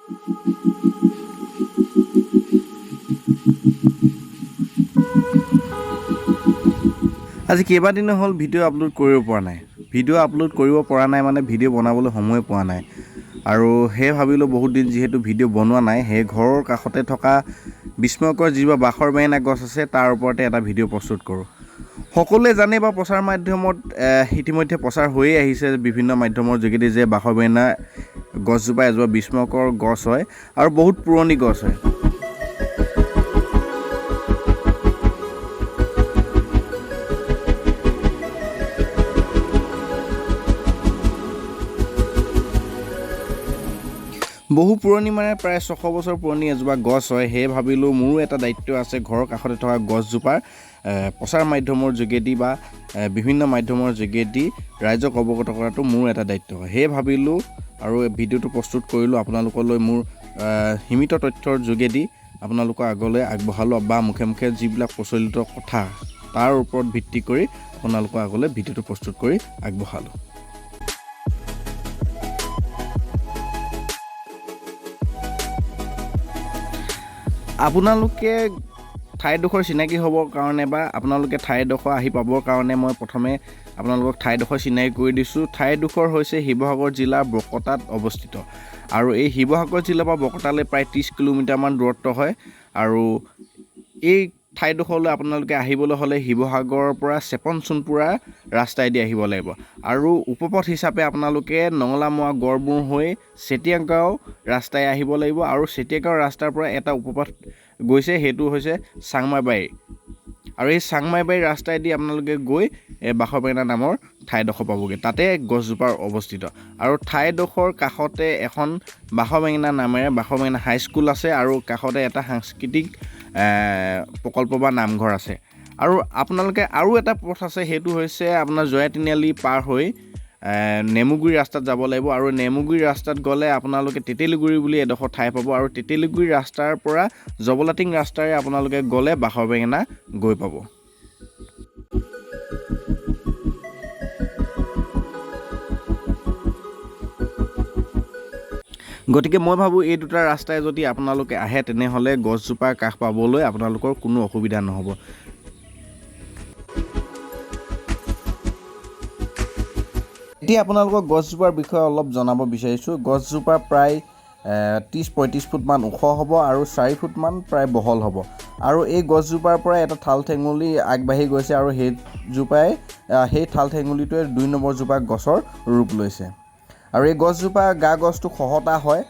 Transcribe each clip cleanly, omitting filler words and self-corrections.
আজি কেইবাদিনো হ'ল ভিডিঅ' আপলোড কৰিব পৰা নাই। ভিডিঅ' আপলোড কৰিব পৰা নাই মানে ভিডিঅ' বনাবলৈ সময় পোৱা নাই। আৰু সেই ভাবিলোঁ বহুত দিন যিহেতু ভিডিঅ' বনোৱা নাই, সেই ঘৰৰ কাষতে থকা বিস্ময়কৰ যিবোৰ বাখৰ বেঙেনা গছ আছে তাৰ ওপৰতে এটা ভিডিঅ' প্ৰস্তুত কৰোঁ। সকলোৱে জানে বা প্ৰচাৰ মাধ্যমত ইতিমধ্যে প্ৰচাৰ হৈয়ে আহিছে বিভিন্ন মাধ্যমৰ যোগেদি যে বাখৰ বেঙেনা গছজোপা এজোপা বিস্ময়কৰ গছ হয় আৰু বহুত পুৰণি গছ হয়। বহু পুৰণি মানে প্ৰায় 600 বছৰ পুৰণি এজোপা গছ হয়। সেয়ে ভাবিলোঁ মোৰো এটা দায়িত্ব আছে ঘৰৰ কাষতে থকা গছজোপাৰ প্ৰচাৰ মাধ্যমৰ যোগেদি বা বিভিন্ন মাধ্যমৰ যোগেদি ৰাইজক অৱগত কৰাটো মোৰ এটা দায়িত্ব হয়। সেয়ে ভাবিলোঁ আৰু ভিডিঅ'টো প্ৰস্তুত কৰিলোঁ আপোনালোকলৈ মোৰ সীমিত তথ্যৰ যোগেদি আপোনালোকৰ আগলৈ আগবঢ়ালোঁ বা মুখে মুখে যিবিলাক প্ৰচলিত কথা তাৰ ওপৰত ভিত্তি কৰি আপোনালোকৰ আগলৈ ভিডিঅ'টো প্ৰস্তুত কৰি আগবঢ়ালোঁ। আপোনালোকে ঠাইডোখৰ চিনাকি হ'বৰ কাৰণে বা আপোনালোকে ঠাইডোখৰ আহি পাবৰ কাৰণে মই প্ৰথমে আপোনালোকক ঠাইডোখৰ চিনাকি কৰি দিছোঁ। ঠাইডোখৰ হৈছে শিৱসাগৰ জিলাৰ বকতাত অৱস্থিত আৰু এই শিৱসাগৰ জিলাৰ পৰা বকতালৈ প্ৰায় 30 কিলোমিটাৰমান দূৰত্ব হয়। আৰু এই ঠাইডোখৰলৈ আপোনালোকে আহিবলৈ হ'লে শিৱসাগৰৰ পৰা চেপন-চোনপুৰা ৰাস্তাইদি আহিব লাগিব আৰু উপপথ হিচাপে আপোনালোকে নঙলামৰা গড়মূৰ হৈ চেতিয়াগাঁও ৰাস্তাই আহিব লাগিব আৰু চেতিয়াগাঁও ৰাস্তাৰ পৰা এটা উপপথ গৈছে, সেইটো হৈছে চাংমাইবাৰী আৰু এই চাংমাইবাৰী ৰাস্তাইদি আপোনালোকে গৈ বাখৰ বেঙেনা নামৰ ঠাইডোখৰ পাবগৈ। তাতে গছজোপাৰ অৱস্থিত আৰু ঠাইডোখৰ কাষতে এখন বাখৰ বেঙেনা নামেৰে বাখৰ বেঙেনা হাইস্কুল আছে আৰু কাষতে এটা সাংস্কৃতিক প্ৰকল্প বা নামঘৰ আছে। আৰু আপোনালোকে আৰু এটা পথ আছে, সেইটো হৈছে আপোনাৰ জয়া তিনিআলি পাৰ হৈ নেমুগুৰি ৰাস্তাত যাব লাগিব আৰু নেমুগুৰি ৰাস্তাত গ'লে আপোনালোকে তেতেলীগুৰি বুলি এডোখৰ ঠাই পাব আৰু তেতেলীগুৰি ৰাস্তাৰ পৰা জবলাটিং ৰাস্তাৰে আপোনালোকে গ'লে বাখৰ বেঙেনা গৈ পাব। গতিকে মই ভাবোঁ এই দুটা ৰাস্তাই যদি আপোনালোকে আহে তেনেহ'লে গছজোপাৰ কাষ পাবলৈ আপোনালোকৰ কোনো অসুবিধা নহ'ব। এতিয়া আপোনালোকক গছজোপাৰ বিষয়ে অলপ জনাব বিচাৰিছোঁ। গছজোপা প্ৰায় 30-35 ফুটমান ওখ হ'ব আৰু 4 ফুটমান প্ৰায় বহল হ'ব আৰু এই গছজোপাৰ পৰা এটা ঠাল ঠেঙুলি আগবাঢ়ি গৈছে আৰু সেইজোপাই সেই ঠাল ঠেঙুলিটোৱে 2 নম্বৰ জোপা গছৰ ৰূপ লৈছে। আৰু এই গছজোপা গছটো খহটা হয়,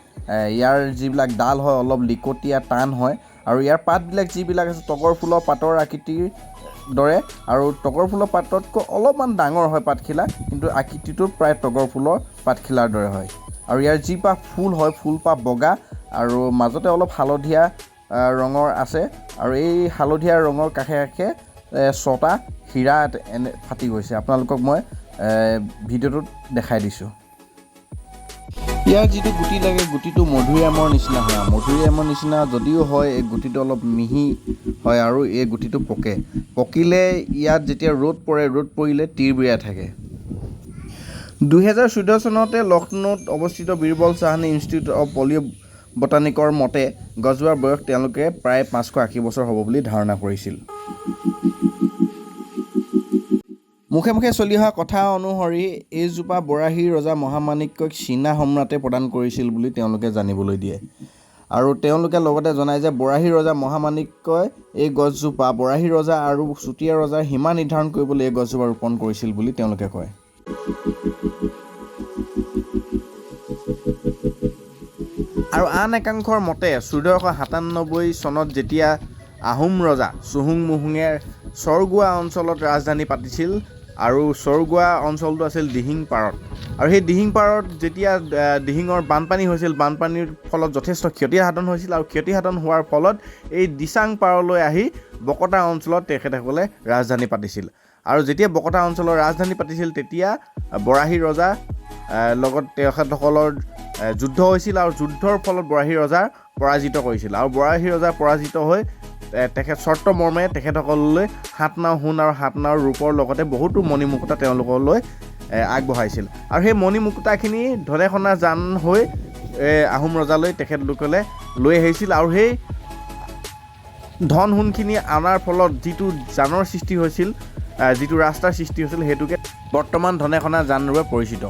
ইয়াৰ যিবিলাক ডাল হয় অলপ লিকটীয়া টান হয় আৰু ইয়াৰ পাতবিলাক যিবিলাক আছে তগৰ ফুলৰ পাতৰ আকৃতিৰ দৰে আৰু তগৰ ফুলৰ পাততকৈ অলপমান ডাঙৰ হয় পাতখিলা, কিন্তু আকৃতিটো প্ৰায় তগৰ ফুলৰ পাতখিলাৰ দৰে হয়। আৰু ইয়াৰ যিপাহ ফুল হয় ফুলপাহ বগা আৰু মাজতে অলপ হালধীয়া ৰঙৰ আছে আৰু এই হালধীয়া ৰঙৰ কাষে কাষে 6টা হীৰা এনে ফাটি গৈছে। আপোনালোকক মই ভিডিঅ'টোত দেখাই দিছোঁ। ইয়াৰ যিটো গুটি লাগে গুটিটো মধুৰিআমৰ নিচিনা হয়। মধুৰিআমৰ নিচিনা যদিও হয় এই গুটিটো অলপ মিহি হয় আৰু এই গুটিটো পকিলে ইয়াত যেতিয়া ৰ'দ পৰে, ৰ'দ পৰিলে তিৰবিৰাই থাকে। 2014 চনতে লক্ষ্ণৌত অৱস্থিত Birbal Sahani institute of polio' বটানিকৰ মতে গছজোপাৰ বয়স তেওঁলোকে প্ৰায় 580 বছৰ হ'ব বুলি ধাৰণা কৰিছিল। মুখে মুখে চলি অহা কথা অনুসৰি এইজোপা বৰাহী ৰজা মহামাণিক্যক চীনা সম্ৰাটে প্ৰদান কৰিছিল বুলি তেওঁলোকে জানিবলৈ দিয়ে আৰু তেওঁলোকে লগতে জনায় যে বৰাহী ৰজা মহামাণিক্যই এই গছজোপা বৰাহী ৰজা আৰু চুতীয়া ৰজাৰ সীমা নিৰ্ধাৰণ কৰিবলৈ এই গছজোপা ৰোপণ কৰিছিল বুলি তেওঁলোকে কয়। আৰু আন একাংশৰ মতে 1497 চনত যেতিয়া আহোম ৰজা চুহুংমুহুঙে চৰগুৱা অঞ্চলত ৰাজধানী পাতিছিল আৰু চৰগুৱা অঞ্চলটো আছিল দিহিং পাৰত আৰু সেই দিহিং পাৰত যেতিয়া দিহিঙৰ বানপানী হৈছিল, বানপানীৰ ফলত যথেষ্ট ক্ষতিসাধন হৈছিল আৰু ক্ষতিসাধন হোৱাৰ ফলত এই দিচাং পাৰলৈ আহি বকতা অঞ্চলত তেখেতসকলে ৰাজধানী পাতিছিল আৰু যেতিয়া বকতা অঞ্চলৰ ৰাজধানী পাতিছিল তেতিয়া বৰাহী ৰজা লগত তেখেতসকলৰ যুদ্ধ হৈছিল আৰু যুদ্ধৰ ফলত বৰাহী ৰজা পৰাজিত কৰিছিল আৰু বৰাহী ৰজা পৰাজিত হৈ তেখেত চৰ্ত মৰ্মে তেখেতসকললৈ 7 নাও সোণ আৰু 7 নাওৰ ৰূপৰ লগতে বহুতো মণিমুকুতা তেওঁলোকলৈ আগবঢ়াইছিল আৰু সেই মণিমুকুতাখিনি ধনে সোণা জান হৈ আহোম ৰজালৈ তেখেতলোকলে লৈ আহিছিল আৰু সেই ধন সোণখিনি অনাৰ ফলত যিটো জানৰ সৃষ্টি হৈছিল যিটো ৰাস্তাৰ সৃষ্টি হৈছিল সেইটোকে বৰ্তমান ধনেখনা জান ৰূপে পৰিচিত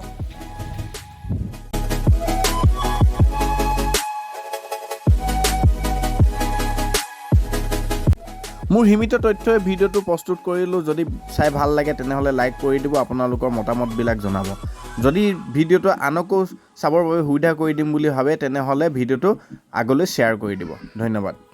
মোৰ সীমিত তথ্যই ভিডিঅ'টো প্ৰস্তুত কৰিলোঁ যদি চাই ভাল লাগে তেনেহ'লে লাইক কৰি দিব আপোনালোকৰ মতামতবিলাক জনাব যদি ভিডিঅ'টো আনকো চাবৰ বাবে সুবিধা কৰি দিম বুলি ভাবে তেনেহ'লে ভিডিঅ'টো আগলৈ শ্বেয়াৰ কৰি দিব ধন্যবাদ